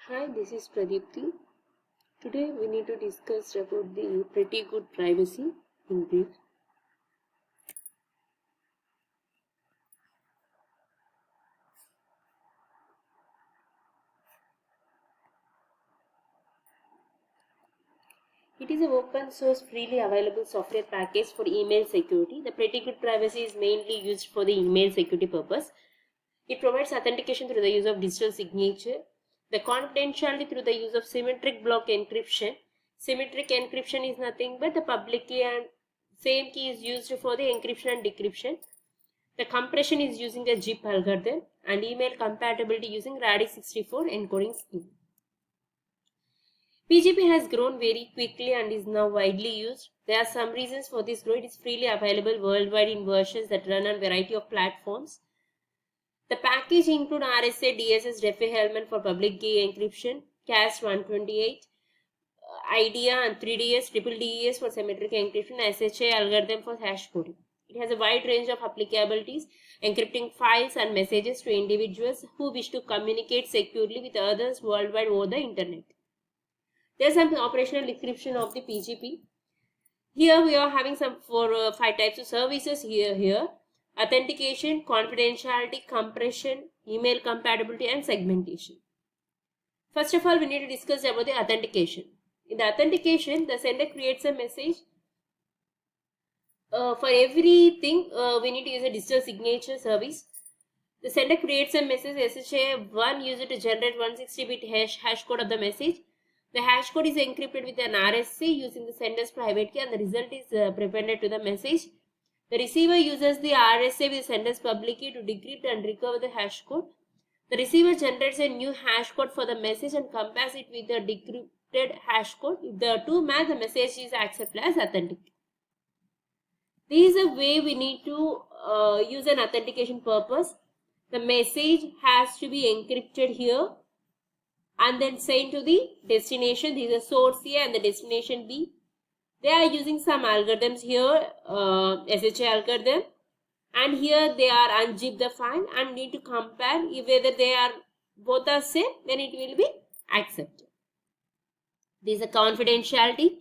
Hi, this is Pradipti. Today we need to discuss about the pretty good privacy in brief. It is an open source freely available software package for email security. The pretty good privacy is mainly used for the email security purpose. It provides authentication through the use of digital signature, the confidentiality through the use of symmetric block encryption. Symmetric encryption is nothing but the public key and same key is used for the encryption and decryption. The compression is using a ZIP algorithm and email compatibility using Radix64 encoding scheme. PGP has grown very quickly and is now widely used. There are some reasons for this growth. It is freely available worldwide in versions that run on a variety of platforms. The package includes RSA, DSS, Diffie-Hellman for public key encryption, CAS 128, IDEA and 3DS, triple DES for symmetric encryption, SHA algorithm for hash coding. It has a wide range of applicabilities, encrypting files and messages to individuals who wish to communicate securely with others worldwide over the internet. There is some operational description of the PGP. Here we are having some 5 types of services here. Authentication, confidentiality, compression, email compatibility and segmentation. First of all, we need to discuss about the authentication. In the authentication, the sender creates a message. For everything, we need to use a digital signature service. The sender creates a message SHA-1 used to generate 160-bit hash code of the message. The hash code is encrypted with an RSA using the sender's private key and the result is prepended to the message. The receiver uses the RSA with the sender's public key to decrypt and recover the hash code. The receiver generates a new hash code for the message and compares it with the decrypted hash code. If the two match, the message is accepted as authentic. This is a way we need to use an authentication purpose. The message has to be encrypted here and then sent to the destination. This is a source A and the destination B. They are using some algorithms here, SHA algorithm, and here they are unzip the file and need to compare if whether they are both are same, then it will be accepted. This is a confidentiality.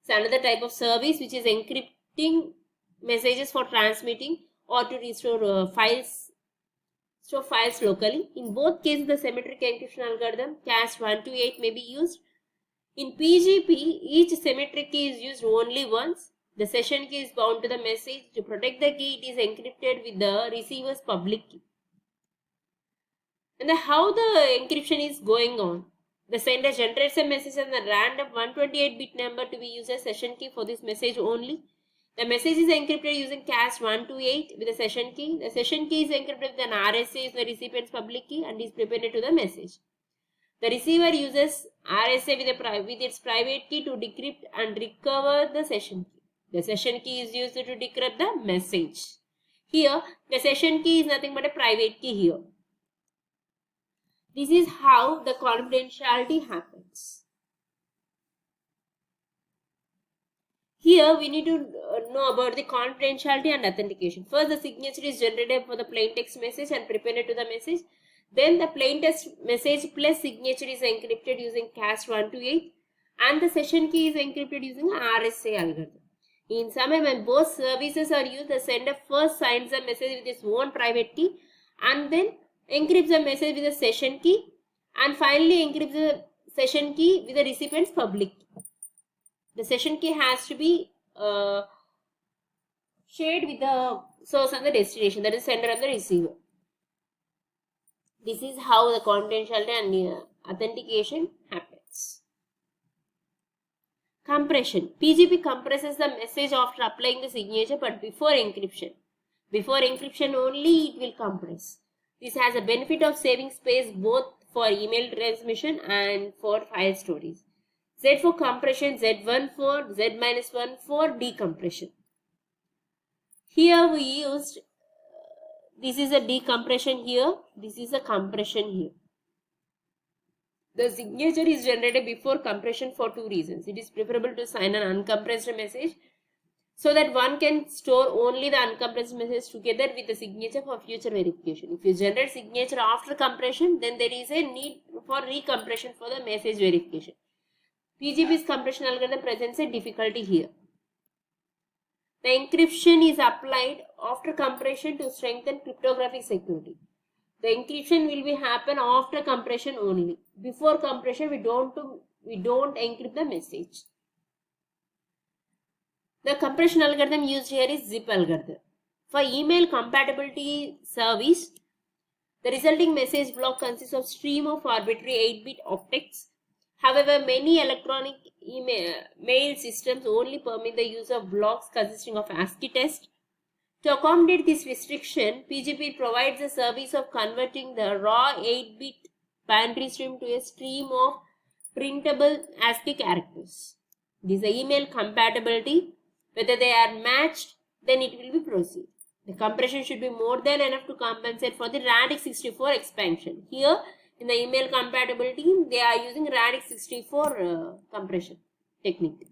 It's another type of service which is encrypting messages for transmitting or to restore files. Store files locally. In both cases, the symmetric encryption algorithm CAS 128 may be used. In PGP, each symmetric key is used only once. The session key is bound to the message. To protect the key, it is encrypted with the receiver's public key. And how the encryption is going on. The sender generates a message and the random 128-bit number to be used as session key for this message only. The message is encrypted using CAS 128 with a session key. The session key is encrypted with an RSA, the recipient's public key, and is prepared to the message. The receiver uses RSA with its private key to decrypt and recover the session key. The session key is used to decrypt the message. Here, the session key is nothing but a private key here. This is how the confidentiality happens. Here we need to know about the confidentiality and authentication. First, the signature is generated for the plain text message and prepared to the message. Then the plain text message plus signature is encrypted using CAS 128 and the session key is encrypted using RSA algorithm. In summary, when both services are used, the sender first signs the message with its own private key and then encrypts the message with the session key and finally encrypts the session key with the recipient's public key. The session key has to be shared with the source and the destination, that is sender and the receiver. This is how the confidentiality and authentication happens. Compression. PGP compresses the message after applying the signature but before encryption. Before encryption only it will compress. This has a benefit of saving space both for email transmission and for file storage. Z for compression, Z1 for Z-1 for decompression. Here we used, this is a decompression here, this is a compression here. The signature is generated before compression for two reasons. It is preferable to sign an uncompressed message so that one can store only the uncompressed message together with the signature for future verification. If you generate signature after compression, then there is a need for recompression for the message verification. PGP's compression algorithm presents a difficulty here. The encryption is applied after compression to strengthen cryptographic security. The encryption will be happen after compression only. Before compression, we don't encrypt the message. The compression algorithm used here is zip algorithm. For email compatibility service, the resulting message block consists of stream of arbitrary 8-bit octets. However, many electronic mail systems only permit the use of blocks consisting of ASCII text. To accommodate this restriction, PGP provides a service of converting the raw 8-bit binary stream to a stream of printable ASCII characters. This is the email compatibility. Whether they are matched, then it will be proceed. The compression should be more than enough to compensate for the Radix 64 expansion. Here, in the email compatibility, they are using Radix 64 compression technique.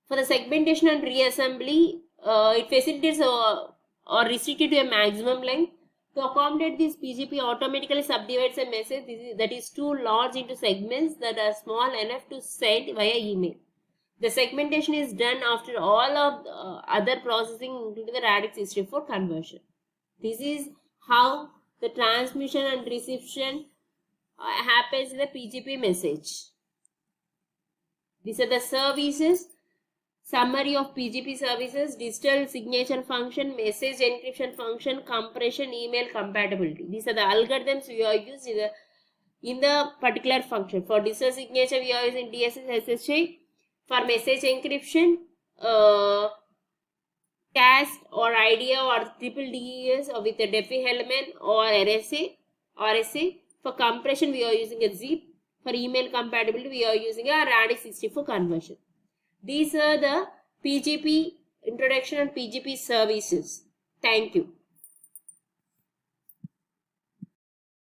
For the segmentation and reassembly, it facilitates or restricted to a maximum length. To accommodate this, PGP automatically subdivides a message that is too large into segments that are small enough to send via email. The segmentation is done after all of the other processing, including the Radix 64 conversion. This is how the transmission and reception happens in the PGP message. These are the services. Summary of PGP services: digital signature function, message encryption function, compression, email compatibility. These are the algorithms we are using in the particular function. For digital signature, we are using DSS SSH. For message encryption, CAST or IDEA or triple DES or with a Diffie-Hellman or RSA. For compression, we are using a zip. For email compatibility, we are using a Radix 64 conversion. These are the PGP introduction and PGP services. Thank you.